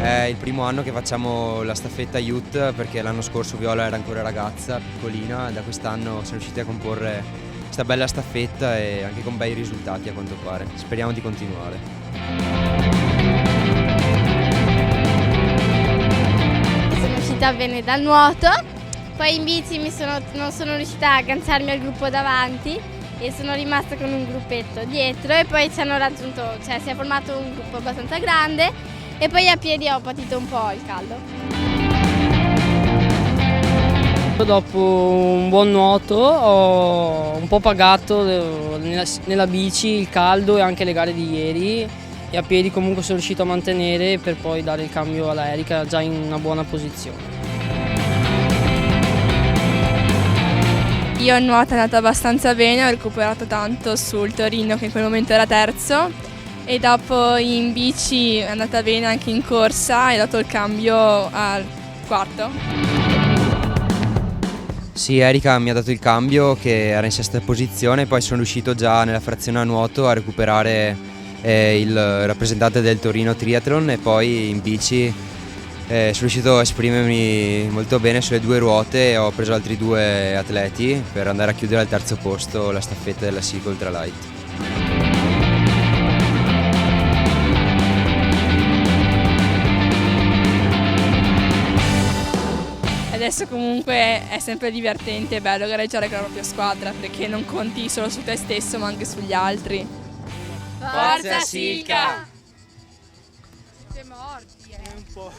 È il primo anno che facciamo la staffetta youth, perché l'anno scorso Viola era ancora ragazza, piccolina, e da quest'anno siamo riusciti a comporre questa bella staffetta e anche con bei risultati a quanto pare. Speriamo di continuare. Sono uscita bene dal nuoto, poi in bici non sono riuscita a agganciarmi al gruppo davanti e sono rimasta con un gruppetto dietro e poi si è formato un gruppo abbastanza grande e poi a piedi ho patito un po' il caldo. Dopo un buon nuoto ho un po' pagato nella bici il caldo e anche le gare di ieri, e a piedi comunque sono riuscito a mantenere per poi dare il cambio alla Erika già in una buona posizione. Io in nuoto è andata abbastanza bene, ho recuperato tanto sul Torino che in quel momento era terzo, e dopo in bici è andata bene anche in corsa e ho dato il cambio al quarto. Sì, Erika mi ha dato il cambio che era in sesta posizione, poi sono riuscito già nella frazione a nuoto a recuperare il rappresentante del Torino Triathlon, e poi in bici sono riuscito a esprimermi molto bene sulle due ruote e ho preso altri due atleti per andare a chiudere al terzo posto la staffetta della Silk Ultralight. Adesso comunque è sempre divertente e bello gareggiare con la propria squadra, perché non conti solo su te stesso ma anche sugli altri. Forza Silka! Siete morti, Un po'.